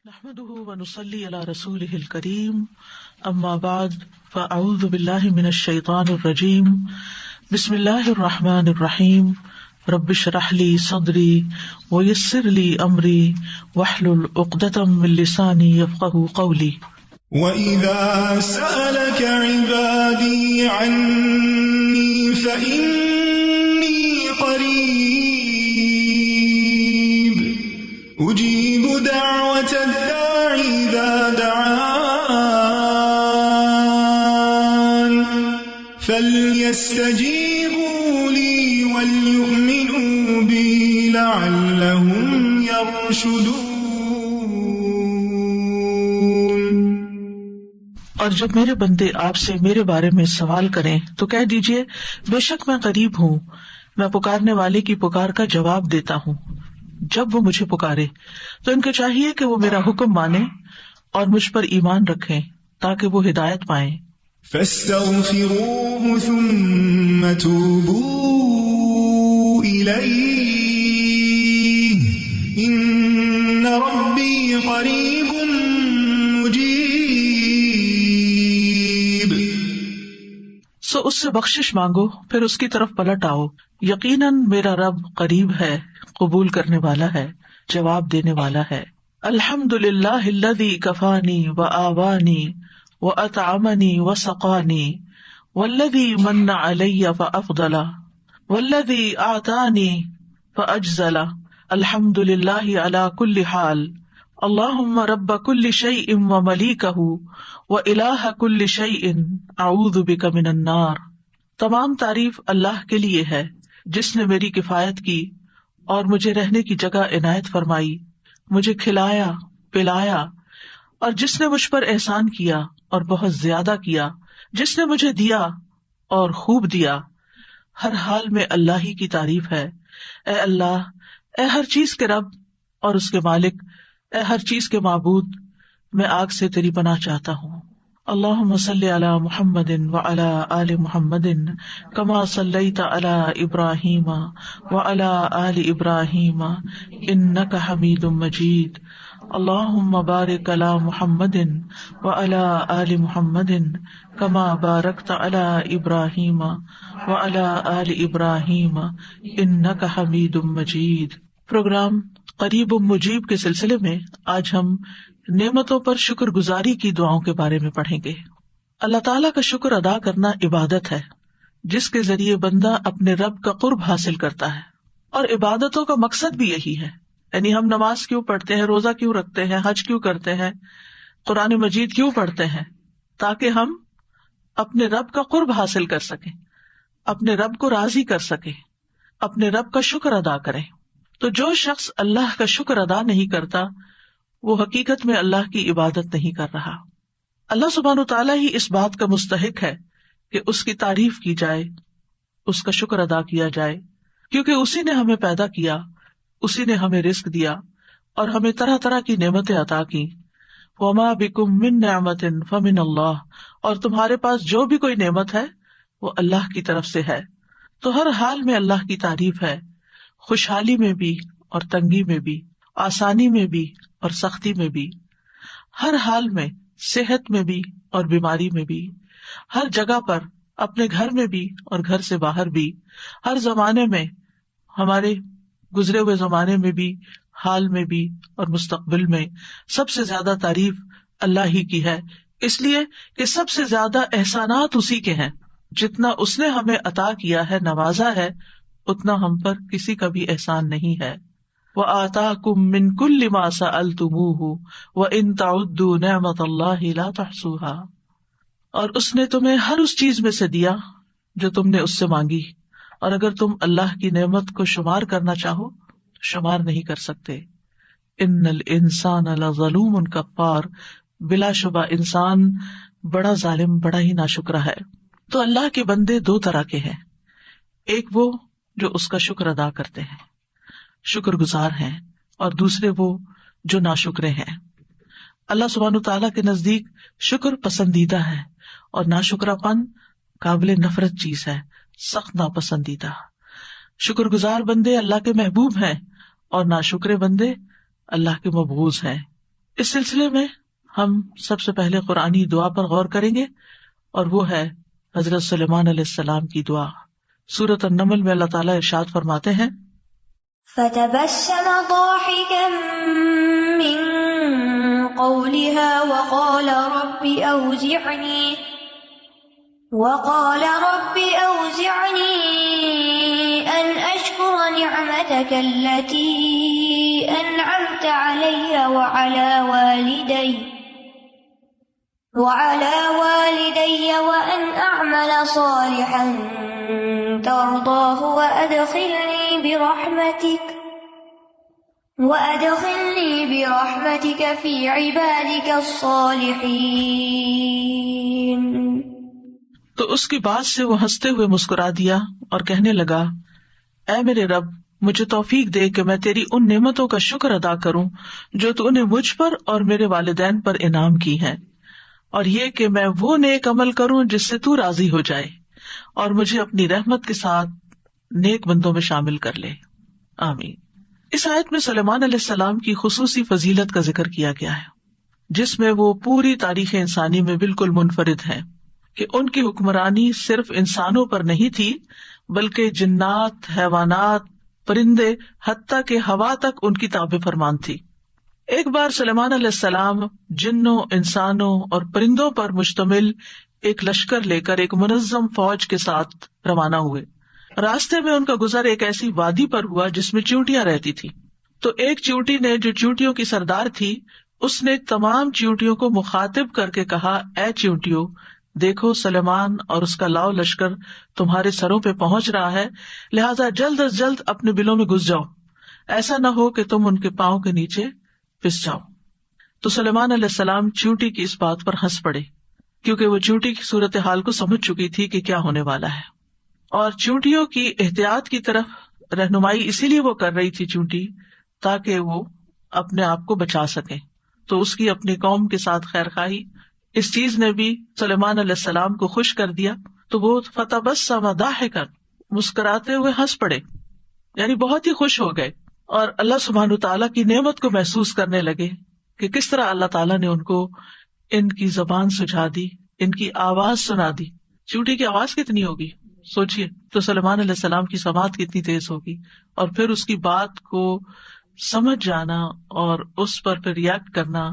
نحمده ونصلي على رسوله الكريم اما بعد فاعوذ بالله من الشيطان الرجيم بسم الله الرحمن الرحيم رب اشرح لي صدري ويسر لي امري واحلل عقدة من لساني يفقهوا قولي وَإِذَا سَأَلَكَ عِبَادِي عَنِّي فَإِنِّي قَرِيبٌ أُجِيبُ دَعْوَةَ الدَّاعِ إِذَا دَعَانِ فَلْيَسْتَجِيبُوا لِي وَلْيُؤْمِنُوا بِي لَعَلَّهُمْ يَرْشُدُونَ۔ اور جب میرے بندے آپ سے میرے بارے میں سوال کریں تو کہہ دیجئے بے شک میں قریب ہوں، میں پکارنے والے کی پکار کا جواب دیتا ہوں جب وہ مجھے پکارے۔ تو ان کو چاہیے کہ وہ میرا حکم مانیں اور مجھ پر ایمان رکھیں تاکہ وہ ہدایت پائیں۔ فَاسْتَغْفِرُوهُ ثُمَّ تُوبُوا إِلَيْهِ إِنَّ رَبِّي قَرِيبٌ مُجِيبٌ۔ سو اس سے بخشش مانگو پھر اس کی طرف پلٹ آؤ، یقیناً میرا رب قریب ہے، قبول کرنے والا ہے، جواب دینے والا ہے۔ الحمدللہ الذی کفانی وآوانی وأطعمنی وسقانی والذی من علی فأفضل والذی أعطانی فأجزل الحمدللہ علی کل حال اللہم رب کل شیء وملیکہ وإلہ کل شیء اعوذ بک من النار۔ تمام تعریف اللہ کے لیے ہے جس نے میری کفایت کی اور مجھے رہنے کی جگہ عنایت فرمائی، مجھے کھلایا پلایا، اور جس نے مجھ پر احسان کیا اور بہت زیادہ کیا، جس نے مجھے دیا اور خوب دیا، ہر حال میں اللہ ہی کی تعریف ہے۔ اے اللہ، اے ہر چیز کے رب اور اس کے مالک، اے ہر چیز کے معبود، میں آگ سے تیری پناہ چاہتا ہوں۔ اللہم صلی علی محمد وعلی آل محمد کما صلیت علی ابراہیم وعلی آل ابراہیم انک حمید مجید۔ اللہم بارک علی محمد وعلی آل محمد کما بارکت علی ابراہیم وعلی آل ابراہیم انک حمید مجید۔ پروگرام قریب مجیب کے سلسلے میں آج ہم نعمتوں پر شکر گزاری کی دعاؤں کے بارے میں پڑھیں گے۔ اللہ تعالیٰ کا شکر ادا کرنا عبادت ہے جس کے ذریعے بندہ اپنے رب کا قرب حاصل کرتا ہے، اور عبادتوں کا مقصد بھی یہی ہے۔ یعنی ہم نماز کیوں پڑھتے ہیں، روزہ کیوں رکھتے ہیں، حج کیوں کرتے ہیں، قرآن مجید کیوں پڑھتے ہیں؟ تاکہ ہم اپنے رب کا قرب حاصل کر سکیں، اپنے رب کو راضی کر سکیں، اپنے رب کا شکر ادا کریں۔ تو جو شخص اللہ کا شکر ادا نہیں کرتا وہ حقیقت میں اللہ کی عبادت نہیں کر رہا۔ اللہ سبحانہ وتعالیٰ ہی اس بات کا مستحق ہے کہ اس کی تعریف کی جائے، اس کا شکر ادا کیا جائے، کیونکہ اسی نے ہمیں پیدا کیا، اسی نے ہمیں رزق دیا اور ہمیں طرح طرح کی نعمتیں عطا کی۔ وما بکم من نعمت فمن اللہ، اور تمہارے پاس جو بھی کوئی نعمت ہے وہ اللہ کی طرف سے ہے۔ تو ہر حال میں اللہ کی تعریف ہے، خوشحالی میں بھی اور تنگی میں بھی، آسانی میں بھی اور سختی میں بھی، ہر حال میں، صحت میں بھی اور بیماری میں بھی، ہر جگہ پر، اپنے گھر میں بھی اور گھر سے باہر بھی، ہر زمانے میں، ہمارے گزرے ہوئے زمانے میں بھی، حال میں بھی اور مستقبل میں۔ سب سے زیادہ تعریف اللہ ہی کی ہے، اس لیے کہ سب سے زیادہ احسانات اسی کے ہیں۔ جتنا اس نے ہمیں عطا کیا ہے، نوازا ہے، اتنا ہم پر کسی کا بھی احسان نہیں ہے۔ وَآتَاكُم مِّن كُلِّ مَا سَأَلْتُمُوهُ وَإِن تَعُدُّوا نِعْمَتَ اللَّهِ لَا تُحْصُوهَا، اور اس نے تمہیں ہر اس چیز میں سے دیا جو تم نے اس سے مانگی، اور اگر تم اللہ کی نعمت کو شمار کرنا چاہو تو شمار نہیں کر سکتے۔ ان الانسان لظلوم کفار، بلا شبہ انسان بڑا ظالم، بڑا ہی ناشکرا ہے۔ تو اللہ کے بندے دو طرح کے ہیں، ایک وہ جو اس کا شکر ادا کرتے ہیں، شکر گزار ہیں، اور دوسرے وہ جو ناشکرے ہیں۔ اللہ سبحانہ تعالیٰ کے نزدیک شکر پسندیدہ ہے اور ناشکرا پن قابل نفرت چیز ہے، سخت ناپسندیدہ۔ شکر گزار بندے اللہ کے محبوب ہیں اور ناشکرے بندے اللہ کے مبغوض ہیں۔ اس سلسلے میں ہم سب سے پہلے قرآنی دعا پر غور کریں گے، اور وہ ہے حضرت سلیمان علیہ السلام کی دعا۔ سورۃ النمل میں اللہ تعالیٰ ارشاد فرماتے ہیں، فتبسم ضاحكا من قولها وقال رب أوزعني أن أشكر نعمتك التي أنعمت علي وعلى والدي وأن أعمل صالحا ترضاه وأدخلني برحمتك في عبادك الصالحين۔ تو اس کی بات سے وہ ہنستے ہوئے مسکرا دیا اور کہنے لگا، اے میرے رب، مجھے توفیق دے کہ میں تیری ان نعمتوں کا شکر ادا کروں جو تو نے مجھ پر اور میرے والدین پر انعام کی ہیں، اور یہ کہ میں وہ نیک عمل کروں جس سے تو راضی ہو جائے، اور مجھے اپنی رحمت کے ساتھ نیک بندوں میں شامل کر لے، آمین۔ اس آیت میں سلیمان علیہ السلام کی خصوصی فضیلت کا ذکر کیا گیا ہے، جس میں وہ پوری تاریخ انسانی میں بالکل منفرد ہیں کہ ان کی حکمرانی صرف انسانوں پر نہیں تھی، بلکہ جنات، حیوانات، پرندے، حتیٰ کہ ہوا تک ان کی تابع فرمان تھی۔ ایک بار سلیمان علیہ السلام جنوں، انسانوں اور پرندوں پر مشتمل ایک لشکر لے کر ایک منظم فوج کے ساتھ روانہ ہوئے۔ راستے میں ان کا گزر ایک ایسی وادی پر ہوا جس میں چیونٹیاں رہتی تھی، تو ایک چیونٹی نے، جو چیونٹیوں کی سردار تھی، اس نے تمام چیونٹیوں کو مخاطب کر کے کہا، اے چیونٹیوں، دیکھو سلیمان اور اس کا لاؤ لشکر تمہارے سروں پہ پہنچ رہا ہے، لہذا جلد از جلد اپنے بلوں میں گھس جاؤ، ایسا نہ ہو کہ تم ان کے پاؤں کے نیچے پس جاؤ۔ تو سلیمان علیہ السلام چیونٹی کی اس بات پر ہنس پڑے، کیونکہ وہ چیونٹی کی صورتحال کو سمجھ چکی تھی کہ کیا ہونے والا ہے، اور چیونٹیوں کی احتیاط کی طرف رہنمائی اسی لیے وہ کر رہی تھی چیونٹی، تاکہ وہ اپنے آپ کو بچا سکے۔ تو اس کی اپنی قوم کے ساتھ خیر خواہی، اس چیز نے بھی سلیمان علیہ السلام کو خوش کر دیا، تو وہ فتبسم ضاحکا، مسکراتے ہوئے ہنس پڑے، یعنی بہت ہی خوش ہو گئے، اور اللہ سبحانہ تعالیٰ کی نعمت کو محسوس کرنے لگے کہ کس طرح اللہ تعالیٰ نے ان کو ان کی زبان سجھا دی، ان کی آواز سنا دی۔ چیونٹی کی آواز کتنی ہوگی سوچیے، تو سلیمان علیہ السلام کی سماعت کتنی تیز ہوگی، اور پھر اس کی بات کو سمجھ جانا اور اس پر پھر ریئیکٹ کرنا۔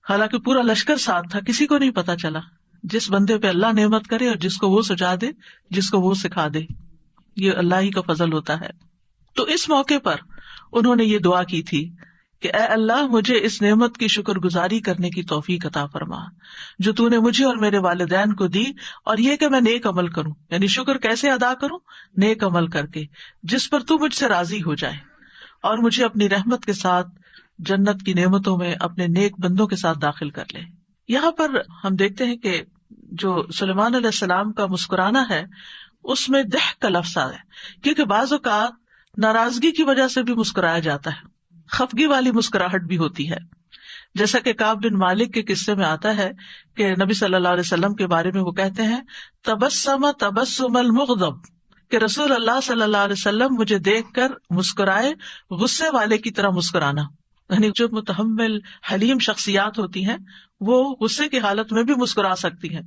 حالانکہ پورا لشکر ساتھ تھا، کسی کو نہیں پتا چلا۔ جس بندے پہ اللہ نعمت کرے اور جس کو وہ سجا دے، جس کو وہ سکھا دے، یہ اللہ ہی کا فضل ہوتا ہے۔ تو اس موقع پر انہوں نے یہ دعا کی تھی کہ اے اللہ، مجھے اس نعمت کی شکر گزاری کرنے کی توفیق عطا فرما جو تو نے مجھے اور میرے والدین کو دی، اور یہ کہ میں نیک عمل کروں، یعنی شکر کیسے ادا کروں؟ نیک عمل کر کے جس پر تو مجھ سے راضی ہو جائے، اور مجھے اپنی رحمت کے ساتھ جنت کی نعمتوں میں اپنے نیک بندوں کے ساتھ داخل کر لے۔ یہاں پر ہم دیکھتے ہیں کہ جو سلیمان علیہ السلام کا مسکرانا ہے، اس میں ضحک کا لفظ آیا ہے، کیونکہ بعض اوقات ناراضگی کی وجہ سے بھی مسکرایا جاتا ہے، خفگی والی مسکراہٹ بھی ہوتی ہے، جیسا کہ کعب بن مالک کے قصے میں آتا ہے کہ نبی صلی اللہ علیہ وسلم کے بارے میں وہ کہتے ہیں، تبسم تبسم المغضب، کہ رسول اللہ صلی اللہ علیہ وسلم مجھے دیکھ کر مسکرائے غصے والے کی طرح مسکرانا، یعنی جو متحمل حلیم شخصیات ہوتی ہیں وہ غصے کی حالت میں بھی مسکرا سکتی ہیں،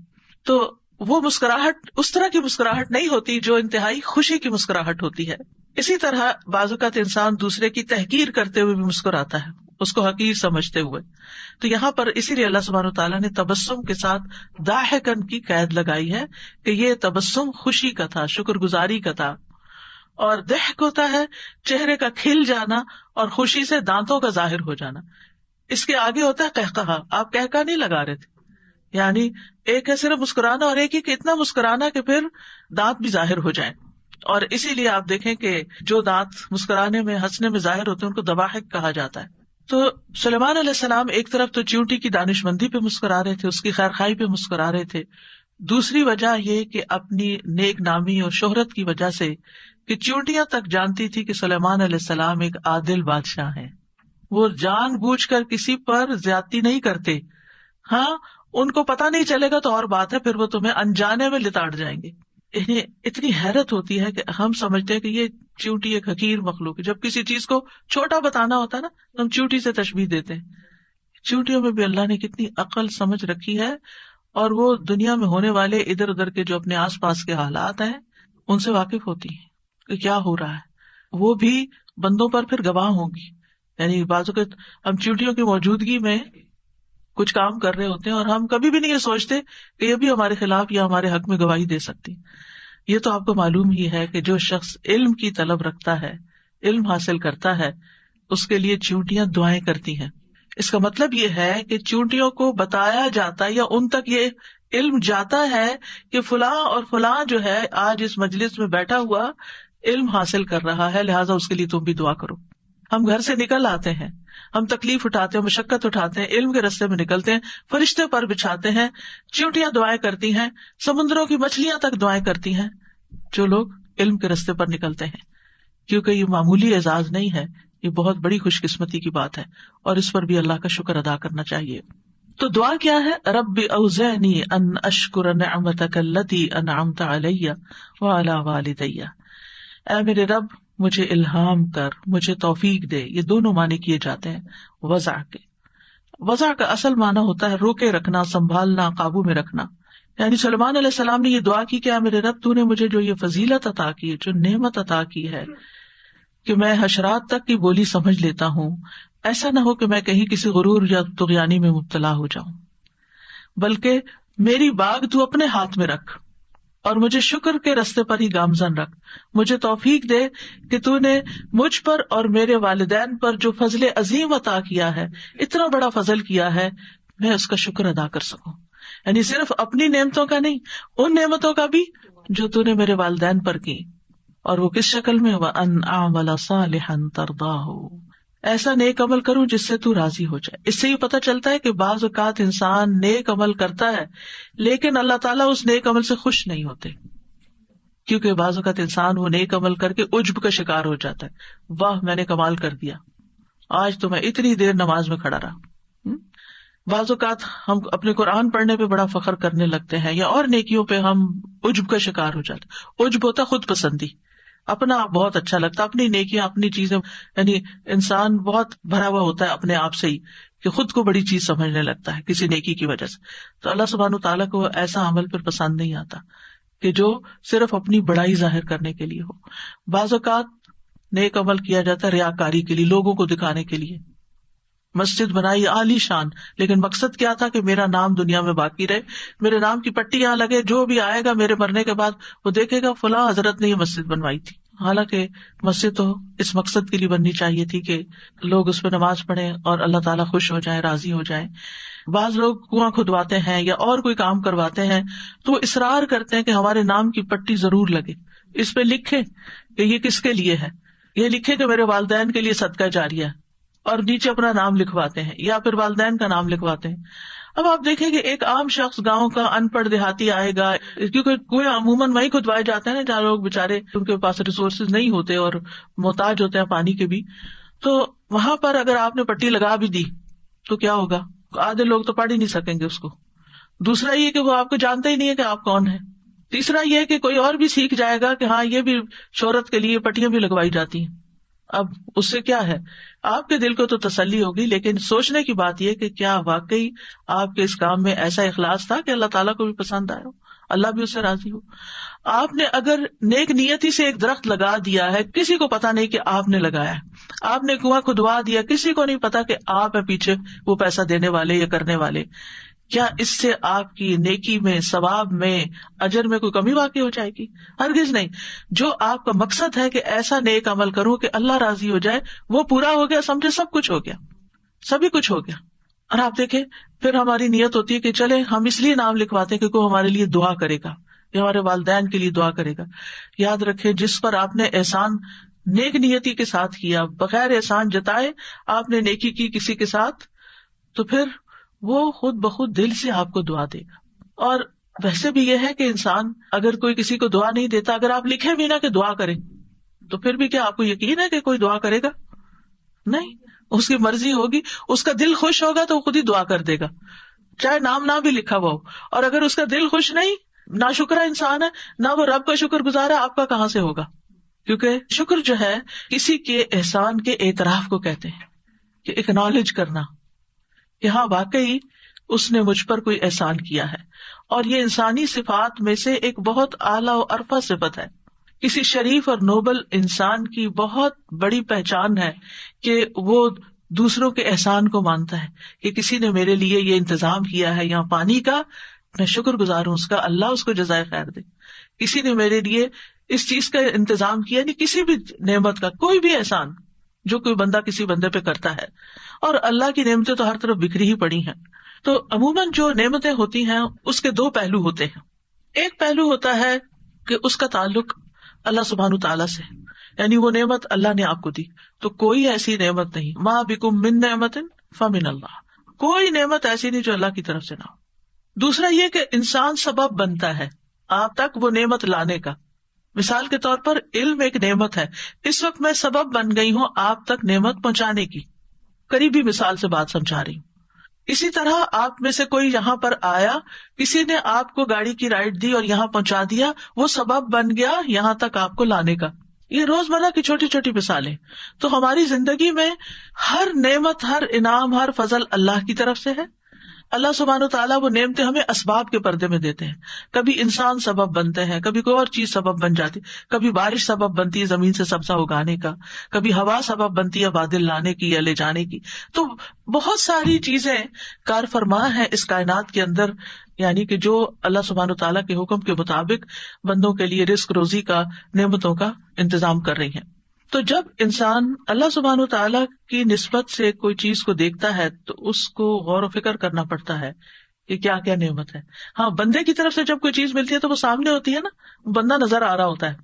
تو وہ مسکراہٹ اس طرح کی مسکراہٹ نہیں ہوتی جو انتہائی خوشی کی مسکراہٹ ہوتی ہے۔ اسی طرح بعض اوقات انسان دوسرے کی تحقیر کرتے ہوئے بھی مسکراتا ہے، اس کو حقیر سمجھتے ہوئے، تو یہاں پر اسی لیے اللہ سبحانہ وتعالیٰ نے تبسم کے ساتھ ضاحکن کی قید لگائی ہے کہ یہ تبسم خوشی کا تھا، شکر گزاری کا تھا، اور ضحک ہوتا ہے چہرے کا کھل جانا اور خوشی سے دانتوں کا ظاہر ہو جانا۔ اس کے آگے ہوتا ہے قہقہا، آپ قہقہا نہیں لگا رہے تھے، یعنی ایک ہے صرف مسکرانا اور ایک ہی کہ اتنا مسکرانا کہ پھر دانت بھی ظاہر ہو جائیں، اور اسی لیے آپ دیکھیں کہ جو دانت مسکرانے میں، ہنسنے میں ظاہر ہوتے ہیں ان کو ضواحک کہا جاتا ہے۔ تو سلیمان علیہ السلام ایک طرف تو چیونٹی کی دانش مندی پہ مسکرا رہے تھے، اس کی خیر خواہی پہ مسکرا رہے تھے، دوسری وجہ یہ کہ اپنی نیک نامی اور شہرت کی وجہ سے کہ چیونٹیاں تک جانتی تھی کہ سلیمان علیہ السلام ایک عادل بادشاہ ہیں، وہ جان بوجھ کر کسی پر زیادتی نہیں کرتے، ہاں ان کو پتا نہیں چلے گا تو اور بات ہے، پھر وہ تمہیں انجانے میں لتاڑ جائیں گے۔ انہیں اتنی حیرت ہوتی ہے کہ ہم سمجھتے ہیں کہ یہ چیونٹی ایک حقیر مخلوق ہے، جب کسی چیز کو چھوٹا بتانا ہوتا ہے نا تو ہم چیونٹی سے تشبیہ دیتے ہیں، چیونٹیوں میں بھی اللہ نے کتنی عقل سمجھ رکھی ہے، اور وہ دنیا میں ہونے والے ادھر ادھر کے جو اپنے آس پاس کے حالات ہیں ان سے واقف ہوتی ہیں کہ کیا ہو رہا ہے. وہ بھی بندوں پر پھر گواہ ہوں گی. یعنی بعض اوقات ہم چیونٹیوں کی موجودگی میں کچھ کام کر رہے ہوتے ہیں اور ہم کبھی بھی نہیں یہ سوچتے کہ یہ بھی ہمارے خلاف یا ہمارے حق میں گواہی دے سکتی. یہ تو آپ کو معلوم ہی ہے کہ جو شخص علم کی طلب رکھتا ہے، علم حاصل کرتا ہے، اس کے لیے چیونٹیاں دعائیں کرتی ہیں. اس کا مطلب یہ ہے کہ چیونٹیوں کو بتایا جاتا ہے یا ان تک یہ علم جاتا ہے کہ فلاں اور فلاں جو ہے آج اس مجلس میں بیٹھا ہوا علم حاصل کر رہا ہے، لہٰذا اس کے لیے تم بھی دعا کرو. ہم گھر سے نکل آتے ہیں، ہم تکلیف اٹھاتے ہیں، مشقت اٹھاتے ہیں، علم کے راستے میں نکلتے ہیں، فرشتے پر بچھاتے ہیں، چیونٹیاں دعائیں کرتی ہیں، سمندروں کی مچھلیاں تک دعائیں کرتی ہیں جو لوگ علم کے راستے پر نکلتے ہیں. کیونکہ یہ معمولی اعزاز نہیں ہے، یہ بہت بڑی خوش قسمتی کی بات ہے، اور اس پر بھی اللہ کا شکر ادا کرنا چاہیے. تو دعا کیا ہے؟ رب اوزعنی ان اشکر نعمتک التی انعمت علی وعلی والدی. اے میرے رب مجھے الہام کر، مجھے توفیق دے. یہ دونوں معنی کیے جاتے ہیں وضع کے. وضع کا اصل معنی ہوتا ہے روکے رکھنا، سنبھالنا، قابو میں رکھنا. یعنی سلیمان علیہ السلام نے یہ دعا کی کہ اے میرے رب تو نے مجھے جو یہ فضیلت عطا کی ہے، جو نعمت عطا کی ہے کہ میں حشرات تک کی بولی سمجھ لیتا ہوں، ایسا نہ ہو کہ میں کہیں کسی غرور یا طغیانی میں مبتلا ہو جاؤں، بلکہ میری باغ تو اپنے ہاتھ میں رکھ اور مجھے شکر کے رستے پر ہی گامزن رکھ. مجھے توفیق دے کہ تو نے مجھ پر اور میرے والدین پر جو فضل عظیم عطا کیا ہے، اتنا بڑا فضل کیا ہے، میں اس کا شکر ادا کر سکوں. یعنی صرف اپنی نعمتوں کا نہیں، ان نعمتوں کا بھی جو تو نے میرے والدین پر کی. اور وہ کس شکل میں؟ وَأَنْ أَعْمَلَ صَالِحًا تَرْضَاهُ، ایسا نیک عمل کروں جس سے تو راضی ہو جائے. اس سے یہ پتہ چلتا ہے کہ بعض اوقات انسان نیک عمل کرتا ہے لیکن اللہ تعالیٰ اس نیک عمل سے خوش نہیں ہوتے، کیونکہ بعض اوقات انسان وہ نیک عمل کر کے عجب کا شکار ہو جاتا ہے. واہ میں نے کمال کر دیا، آج تو میں اتنی دیر نماز میں کھڑا رہا. بعض اوقات ہم اپنے قرآن پڑھنے پہ بڑا فخر کرنے لگتے ہیں یا اور نیکیوں پہ ہم عجب کا شکار ہو جاتے. عجب ہوتا خود پسندی، اپنا آپ بہت اچھا لگتا، اپنی نیکیاں، اپنی چیزیں. یعنی انسان بہت بھرا ہوا ہوتا ہے اپنے آپ سے ہی کہ خود کو بڑی چیز سمجھنے لگتا ہے کسی نیکی کی وجہ سے. تو اللہ سبحانہ تعالیٰ کو ایسا عمل پھر پسند نہیں آتا کہ جو صرف اپنی بڑائی ظاہر کرنے کے لیے ہو. بعض اوقات نیک عمل کیا جاتا ہے ریاکاری کے لیے، لوگوں کو دکھانے کے لیے. مسجد بنائی عالی شان، لیکن مقصد کیا تھا کہ میرا نام دنیا میں باقی رہے، میرے نام کی پٹی یہاں لگے، جو بھی آئے گا میرے مرنے کے بعد وہ دیکھے گا فلاں حضرت نے یہ مسجد بنوائی تھی. حالانکہ مسجد تو اس مقصد کے لیے بننی چاہیے تھی کہ لوگ اس پہ نماز پڑھیں اور اللہ تعالیٰ خوش ہو جائیں، راضی ہو جائیں. بعض لوگ کنواں کھدواتے ہیں یا اور کوئی کام کرواتے ہیں تو وہ اصرار کرتے ہیں کہ ہمارے نام کی پٹی ضرور لگے، اس پہ لکھے کہ یہ کس کے لیے ہے، یہ لکھے کہ میرے والدین کے لیے صدقہ جاریہ ہے، اور نیچے اپنا نام لکھواتے ہیں یا پھر والدین کا نام لکھواتے ہیں. اب آپ دیکھیں کہ ایک عام شخص گاؤں کا ان پڑھ دیہاتی آئے گا، کیونکہ کنویں عموماً وہی کھدوائے جاتے ہیں جہاں لوگ بےچارے ان کے پاس ریسورسز نہیں ہوتے اور محتاج ہوتے ہیں پانی کے بھی. تو وہاں پر اگر آپ نے پٹی لگا بھی دی تو کیا ہوگا؟ آدھے لوگ تو پڑھ ہی نہیں سکیں گے اس کو. دوسرا یہ کہ وہ آپ کو جانتے ہی نہیں ہے کہ آپ کون ہیں. تیسرا یہ کہ کوئی اور بھی سیکھ جائے گا کہ ہاں یہ بھی شہرت کے لیے پٹیاں بھی لگوائی جاتی ہیں. اب اس سے کیا ہے؟ آپ کے دل کو تو تسلی ہوگی، لیکن سوچنے کی بات یہ کہ کیا واقعی آپ کے اس کام میں ایسا اخلاص تھا کہ اللہ تعالیٰ کو بھی پسند آئے ہو، اللہ بھی اس سے راضی ہو. آپ نے اگر نیک نیتی سے ایک درخت لگا دیا ہے، کسی کو پتا نہیں کہ آپ نے لگایا ہے. آپ نے کنواں کھدوا دیا، کسی کو نہیں پتا کہ آپ ہیں پیچھے وہ پیسہ دینے والے یا کرنے والے. کیا اس سے آپ کی نیکی میں، ثواب میں، اجر میں کوئی کمی واقع ہو جائے گی؟ ہرگز نہیں. جو آپ کا مقصد ہے کہ ایسا نیک عمل کروں کہ اللہ راضی ہو جائے، وہ پورا ہو گیا، سمجھے سب کچھ ہو گیا، سبھی کچھ ہو گیا. اور آپ دیکھیں پھر ہماری نیت ہوتی ہے کہ چلے ہم اس لیے نام لکھواتے ہیں کہ کوئی ہمارے لیے دعا کرے گا یا ہمارے والدین کے لیے دعا کرے گا. یاد رکھیں جس پر آپ نے احسان نیک نیتی کے ساتھ کیا، بغیر احسان جتائے آپ نے نیکی کی کسی کے ساتھ، تو پھر وہ خود بخود دل سے آپ کو دعا دے گا. اور ویسے بھی یہ ہے کہ انسان اگر کوئی کسی کو دعا نہیں دیتا، اگر آپ لکھیں بھی نہ کہ دعا کریں، تو پھر بھی کیا آپ کو یقین ہے کہ کوئی دعا کرے گا؟ نہیں. اس کی مرضی ہوگی، اس کا دل خوش ہوگا تو وہ خود ہی دعا کر دے گا، چاہے نام نہ بھی لکھا ہوا ہو. اور اگر اس کا دل خوش نہیں، ناشکرا انسان ہے، نہ وہ رب کا شکر گزار ہے، آپ کا کہاں سے ہوگا؟ کیونکہ شکر جو ہے کسی کے احسان کے اعتراف کو کہتے ہیں، کہ اکنالج کرنا. کہ ہاں واقعی اس نے مجھ پر کوئی احسان کیا ہے. اور یہ انسانی صفات میں سے ایک بہت اعلیٰ و عرفہ صفت ہے. کسی شریف اور نوبل انسان کی بہت بڑی پہچان ہے کہ وہ دوسروں کے احسان کو مانتا ہے کہ کسی نے میرے لیے یہ انتظام کیا ہے یہاں پانی کا، میں شکر گزار ہوں اس کا، اللہ اس کو جزائے خیر دے. کسی نے میرے لیے اس چیز کا انتظام کیا، یعنی کسی بھی نعمت کا کوئی بھی احسان جو کوئی بندہ کسی بندے پہ کرتا ہے. اور اللہ کی نعمتیں تو ہر طرف بکھری ہی پڑی ہیں. تو عموماً جو نعمتیں ہوتی ہیں اس کے دو پہلو ہوتے ہیں. ایک پہلو ہوتا ہے کہ اس کا تعلق اللہ سبحانہ تعالیٰ سے، یعنی وہ نعمت اللہ نے آپ کو دی. تو کوئی ایسی نعمت نہیں، ما بکم من نعمت فمن اللہ، کوئی نعمت ایسی نہیں جو اللہ کی طرف سے نہ ہو. دوسرا یہ کہ انسان سبب بنتا ہے آپ تک وہ نعمت لانے کا. مثال کے طور پر علم ایک نعمت ہے، اس وقت میں سبب بن گئی ہوں آپ تک نعمت پہنچانے کی. قریبی مثال سے بات سمجھا رہی ہوں. اسی طرح آپ میں سے کوئی یہاں پر آیا، کسی نے آپ کو گاڑی کی رائڈ دی اور یہاں پہنچا دیا، وہ سبب بن گیا یہاں تک آپ کو لانے کا. یہ روزمرہ کی چھوٹی چھوٹی مثالیں. تو ہماری زندگی میں ہر نعمت، ہر انعام، ہر فضل اللہ کی طرف سے ہے. اللہ سبحانہ تعالیٰ وہ نعمتیں ہمیں اسباب کے پردے میں دیتے ہیں. کبھی انسان سبب بنتے ہیں، کبھی کوئی اور چیز سبب بن جاتی، کبھی بارش سبب بنتی ہے زمین سے سبزہ اگانے کا، کبھی ہوا سبب بنتی ہے بادل لانے کی یا لے جانے کی. تو بہت ساری چیزیں کار فرما ہے اس کائنات کے اندر، یعنی کہ جو اللہ سبحانہ تعالیٰ کے حکم کے مطابق بندوں کے لیے رزق روزی کا، نعمتوں کا انتظام کر رہی ہیں. تو جب انسان اللہ سبحانہ تعالیٰ کی نسبت سے کوئی چیز کو دیکھتا ہے تو اس کو غور و فکر کرنا پڑتا ہے کہ کیا کیا نعمت ہے. ہاں، بندے کی طرف سے جب کوئی چیز ملتی ہے تو وہ سامنے ہوتی ہے نا، بندہ نظر آ رہا ہوتا ہے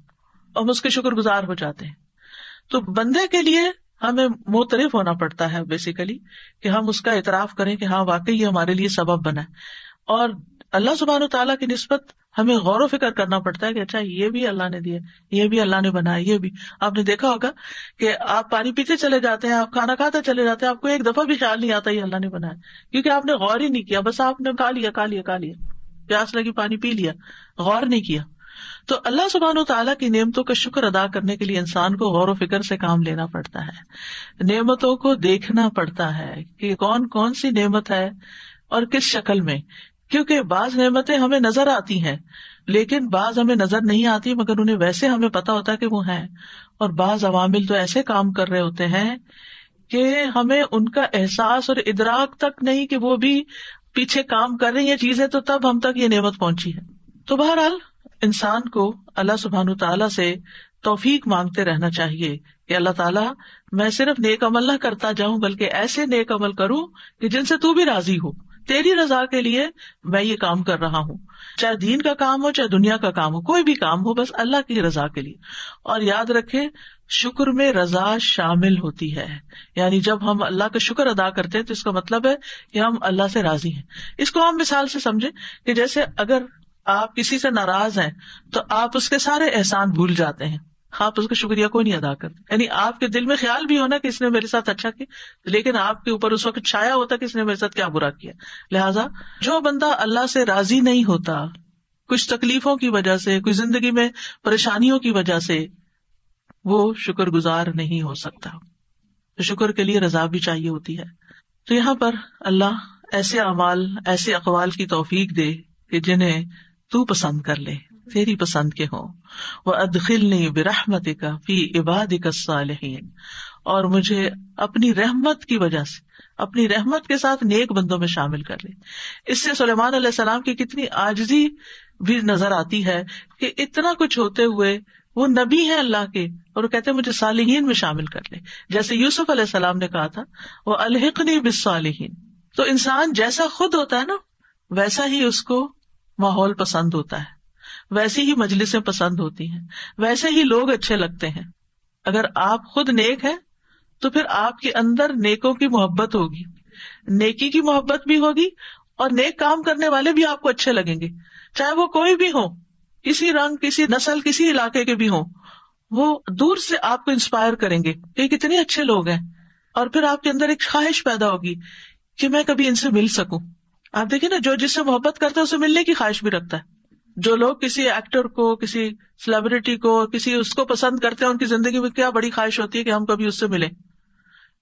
اور ہم اس کے شکر گزار ہو جاتے ہیں. تو بندے کے لیے ہمیں معترف ہونا پڑتا ہے بیسیکلی، کہ ہم اس کا اعتراف کریں کہ ہاں واقعی یہ ہمارے لیے سبب بنا ہے. اور اللہ سبحانہ تعالیٰ کی نسبت ہمیں غور و فکر کرنا پڑتا ہے کہ اچھا یہ بھی اللہ نے دیا، یہ بھی اللہ نے بنایا. یہ بھی آپ نے دیکھا ہوگا کہ آپ پانی پیتے چلے جاتے ہیں، آپ کھانا کھاتے چلے جاتے ہیں، آپ کو ایک دفعہ بھی خیال نہیں آتا یہ اللہ نے بنایا، کیونکہ آپ نے غور ہی نہیں کیا، بس آپ نے کھا لیا، پیاس لگی پانی پی لیا، غور نہیں کیا. تو اللہ سبحانہ تعالیٰ کی نعمتوں کا شکر ادا کرنے کے لیے انسان کو غور و فکر سے کام لینا پڑتا ہے، نعمتوں کو دیکھنا پڑتا ہے کہ کون کون سی نعمت ہے اور کس شکل میں. کیونکہ بعض نعمتیں ہمیں نظر آتی ہیں لیکن بعض ہمیں نظر نہیں آتی، مگر انہیں ویسے ہمیں پتا ہوتا ہے کہ وہ ہیں. اور بعض عوامل تو ایسے کام کر رہے ہوتے ہیں کہ ہمیں ان کا احساس اور ادراک تک نہیں کہ وہ بھی پیچھے کام کر رہی ہیں چیزیں، تو تب ہم تک یہ نعمت پہنچی ہے. تو بہرحال انسان کو اللہ سبحانہ تعالیٰ سے توفیق مانگتے رہنا چاہیے کہ اللہ تعالیٰ میں صرف نیک عمل نہ کرتا جاؤں بلکہ ایسے نیک عمل کروں کہ جن سے تو بھی راضی ہو، تیری رضا کے لیے میں یہ کام کر رہا ہوں، چاہے دین کا کام ہو چاہے دنیا کا کام ہو، کوئی بھی کام ہو، بس اللہ کی رضا کے لیے. اور یاد رکھے شکر میں رضا شامل ہوتی ہے، یعنی جب ہم اللہ کا شکر ادا کرتے ہیں تو اس کا مطلب ہے کہ ہم اللہ سے راضی ہیں. اس کو ہم مثال سے سمجھیں کہ جیسے اگر آپ کسی سے ناراض ہیں تو آپ اس کے سارے احسان بھول جاتے ہیں، آپ اس کا شکریہ کوئی نہیں ادا کرتے. یعنی آپ کے دل میں خیال بھی ہونا کہ اس نے میرے ساتھ اچھا کیا، لیکن آپ کے اوپر اس وقت چھایا ہوتا کہ اس نے میرے ساتھ کیا برا کیا. لہٰذا جو بندہ اللہ سے راضی نہیں ہوتا کچھ تکلیفوں کی وجہ سے، کچھ زندگی میں پریشانیوں کی وجہ سے، وہ شکر گزار نہیں ہو سکتا. تو شکر کے لیے رضا بھی چاہیے ہوتی ہے. تو یہاں پر اللہ ایسے اعمال، ایسے اقوال کی توفیق دے کہ جنہیں تو پسند کر لے، تیری پسند کے ہوں. وَأَدْخِلْنِي بِرَحْمَتِكَ فِي عِبَادِكَ الصَّالِحِينَ، اور مجھے اپنی رحمت کی وجہ سے، اپنی رحمت کے ساتھ نیک بندوں میں شامل کر لے. اس سے سلیمان علیہ السلام کی کتنی عاجزی بھی نظر آتی ہے کہ اتنا کچھ ہوتے ہوئے وہ نبی ہیں اللہ کے، اور وہ کہتے ہیں مجھے صالحین میں شامل کر لے. جیسے یوسف علیہ السلام نے کہا تھا وَأَلْحِقْنِي بِالصَّالِحِينَ. تو انسان جیسا خود ہوتا ہے نا ویسا ہی اس کو ماحول پسند ہوتا ہے، ویسی ہی مجلسیں پسند ہوتی ہیں، ویسے ہی لوگ اچھے لگتے ہیں. اگر آپ خود نیک ہیں تو پھر آپ کے اندر نیکوں کی محبت ہوگی، نیکی کی محبت بھی ہوگی، اور نیک کام کرنے والے بھی آپ کو اچھے لگیں گے، چاہے وہ کوئی بھی ہو، کسی رنگ، کسی نسل، کسی علاقے کے بھی ہوں. وہ دور سے آپ کو انسپائر کریں گے کہ کتنے اچھے لوگ ہیں، اور پھر آپ کے اندر ایک خواہش پیدا ہوگی کہ میں کبھی ان سے مل سکوں. آپ دیکھیں نا، جو جس سے محبت کرتا ہے اسے ملنے کی خواہش بھی رکھتا ہے. جو لوگ کسی ایکٹر کو، کسی سیلیبریٹی کو، کسی اس کو پسند کرتے ہیں، ان کی زندگی میں کیا بڑی خواہش ہوتی ہے کہ ہم کبھی اس سے ملیں.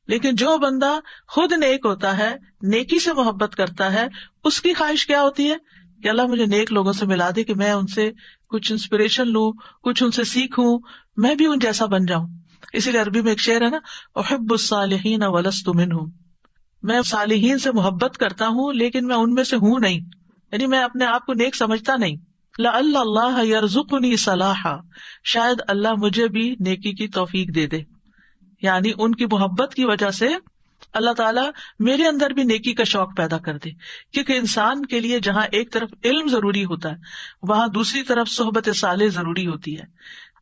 لیکن جو بندہ خود نیک ہوتا ہے، نیکی سے محبت کرتا ہے، اس کی خواہش کیا ہوتی ہے کہ اللہ مجھے نیک لوگوں سے ملا دے کہ میں ان سے کچھ انسپریشن لوں، کچھ ان سے سیکھوں، میں بھی ان جیسا بن جاؤں. اسی لیے عربی میں ایک شعر ہے نا، احب الصالحین ولست منہم، میں صالحین سے محبت کرتا ہوں لیکن میں ان میں سے ہوں نہیں، یعنی میں اپنے آپ کو نیک سمجھتا نہیں. لعل اللہ یرزقنی صلاحا، شاید اللہ مجھے بھی نیکی کی توفیق دے دے. یعنی ان کی محبت کی وجہ سے اللہ تعالیٰ میرے اندر بھی نیکی کا شوق پیدا کر دے. کیونکہ انسان کے لیے جہاں ایک طرف علم ضروری ہوتا ہے، وہاں دوسری طرف صحبت صالح ضروری ہوتی ہے.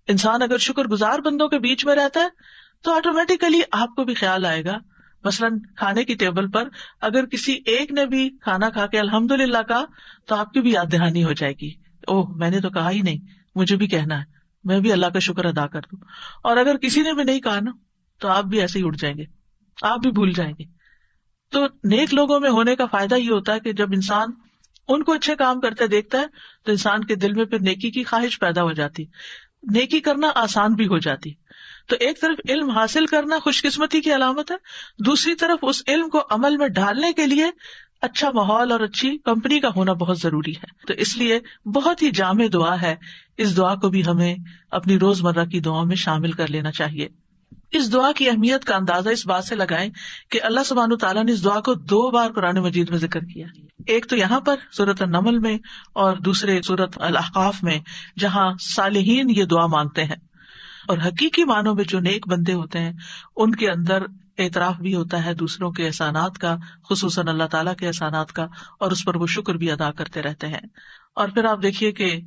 انسان اگر شکر گزار بندوں کے بیچ میں رہتا ہے تو آٹومیٹیکلی آپ کو بھی خیال آئے گا. مثلاً کھانے کی ٹیبل پر اگر کسی ایک نے بھی کھانا کھا کے الحمدللہ کہا تو آپ کی بھی یاد دہانی ہو جائے گی، اوہ میں نے تو کہا ہی نہیں، مجھے بھی کہنا ہے، میں بھی اللہ کا شکر ادا کر دوں. اور اگر کسی نے بھی نہیں کہا نا تو آپ بھی ایسے ہی اٹھ جائیں گے، آپ بھی بھول جائیں گے. تو نیک لوگوں میں ہونے کا فائدہ یہ ہوتا ہے کہ جب انسان ان کو اچھے کام کرتے دیکھتا ہے تو انسان کے دل میں پھر نیکی کی خواہش پیدا ہو جاتی، نیکی کرنا آسان بھی ہو جاتی. تو ایک طرف علم حاصل کرنا خوش قسمتی کی علامت ہے، دوسری طرف اس علم کو عمل میں ڈالنے کے لیے اچھا ماحول اور اچھی کمپنی کا ہونا بہت ضروری ہے. تو اس لیے بہت ہی جامع دعا ہے، اس دعا کو بھی ہمیں اپنی روزمرہ کی دعاؤں میں شامل کر لینا چاہیے. اس دعا کی اہمیت کا اندازہ اس بات سے لگائیں کہ اللہ سبحانہ وتعالیٰ نے اس دعا کو 2 بار قرآن مجید میں ذکر کیا. ایک تو یہاں پر سورۃ النمل میں اور دوسرے سورۃ الاحقاف میں، جہاں صالحین یہ دعا مانگتے ہیں. اور حقیقی معنوں میں جو نیک بندے ہوتے ہیں ان کے اندر اعتراف بھی ہوتا ہے دوسروں کے احسانات کا، خصوصاً اللہ تعالیٰ کے احسانات کا، اور اس پر وہ شکر بھی ادا کرتے رہتے ہیں. اور پھر آپ دیکھیے کہ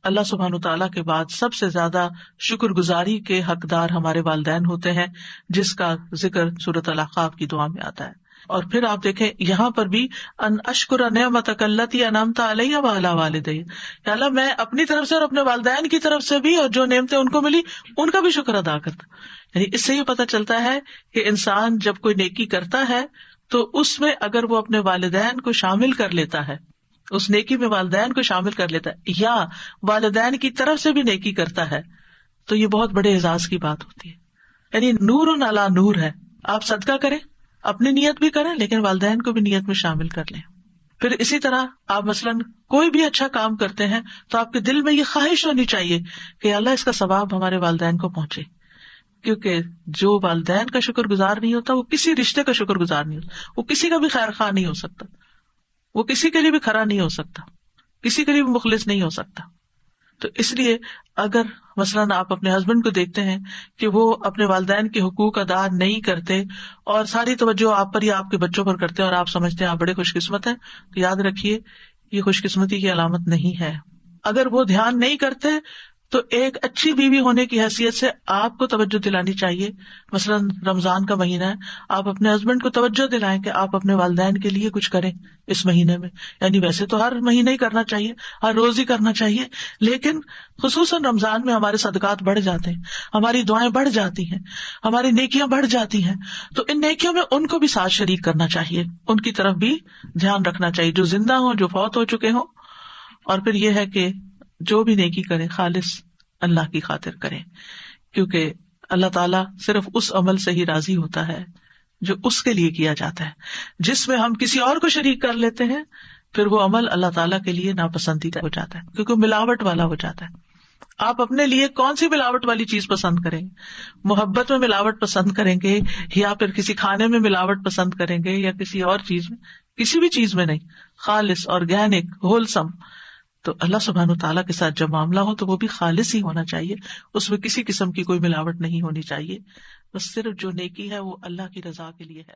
اللہ سبحانہ تعالیٰ کے بعد سب سے زیادہ شکر گزاری کے حقدار ہمارے والدین ہوتے ہیں، جس کا ذکر سورۃ الاحقاف کی دعا میں آتا ہے. اور پھر آپ دیکھیں یہاں پر بھی ان اشکر نعمتک التی انعمت علی وعلی والدی، کہ اللہ میں اپنی طرف سے اور اپنے والدین کی طرف سے بھی، اور جو نعمتیں ان کو ملی ان کا بھی شکر ادا کرتا. یعنی اس سے یہ پتہ چلتا ہے کہ انسان جب کوئی نیکی کرتا ہے تو اس میں اگر وہ اپنے والدین کو شامل کر لیتا ہے، اس نیکی میں والدین کو شامل کر لیتا ہے یا والدین کی طرف سے بھی نیکی کرتا ہے، تو یہ بہت بڑے اعزاز کی بات ہوتی ہے. یعنی نور علی نور ہے. آپ صدقہ کریں، اپنی نیت بھی کریں، لیکن والدین کو بھی نیت میں شامل کر لیں. پھر اسی طرح آپ مثلاً کوئی بھی اچھا کام کرتے ہیں تو آپ کے دل میں یہ خواہش ہونی چاہیے کہ اللہ اس کا ثواب ہمارے والدین کو پہنچے. کیونکہ جو والدین کا شکر گزار نہیں ہوتا وہ کسی رشتے کا شکر گزار نہیں ہوتا، وہ کسی کا بھی خیر خواہ نہیں ہو سکتا، وہ کسی کے لیے بھی کھرا نہیں ہو سکتا، کسی کے لیے بھی مخلص نہیں ہو سکتا. تو اس لیے اگر مثلاً آپ اپنے ہسبینڈ کو دیکھتے ہیں کہ وہ اپنے والدین کے حقوق ادا نہیں کرتے اور ساری توجہ آپ پر یا آپ کے بچوں پر کرتے ہیں اور آپ سمجھتے ہیں آپ بڑے خوش قسمت ہیں، تو یاد رکھیے یہ خوش قسمتی کی علامت نہیں ہے. اگر وہ دھیان نہیں کرتے تو ایک اچھی بیوی ہونے کی حیثیت سے آپ کو توجہ دلانی چاہیے. مثلاً رمضان کا مہینہ ہے، آپ اپنے ہسبینڈ کو توجہ دلائیں کہ آپ اپنے والدین کے لیے کچھ کریں اس مہینے میں. یعنی ویسے تو ہر مہینے ہی کرنا چاہیے، ہر روز ہی کرنا چاہیے، لیکن خصوصاً رمضان میں ہمارے صدقات بڑھ جاتے ہیں، ہماری دعائیں بڑھ جاتی ہیں، ہماری نیکیاں بڑھ جاتی ہیں. تو ان نیکیوں میں ان کو بھی ساتھ شریک کرنا چاہیے، ان کی طرف بھی دھیان رکھنا چاہیے، جو زندہ ہوں، جو فوت ہو چکے ہوں. اور پھر یہ ہے کہ جو بھی نیکی کریں خالص اللہ کی خاطر کریں، کیونکہ اللہ تعالیٰ صرف اس عمل سے ہی راضی ہوتا ہے جو اس کے لیے کیا جاتا ہے. جس میں ہم کسی اور کو شریک کر لیتے ہیں پھر وہ عمل اللہ تعالیٰ کے لیے ناپسندیدہ ہو جاتا ہے، کیونکہ ملاوٹ والا ہو جاتا ہے. آپ اپنے لیے کون سی ملاوٹ والی چیز پسند کریں گے؟ محبت میں ملاوٹ پسند کریں گے یا پھر کسی کھانے میں ملاوٹ پسند کریں گے یا کسی اور چیز میں؟ کسی بھی چیز میں نہیں. خالص، آرگینک، ہولسم. تو اللہ سبحانہ تعالیٰ کے ساتھ جب معاملہ ہو تو وہ بھی خالص ہی ہونا چاہیے، اس میں کسی قسم کی کوئی ملاوٹ نہیں ہونی چاہیے. بس صرف جو نیکی ہے وہ اللہ کی رضا کے لیے ہے.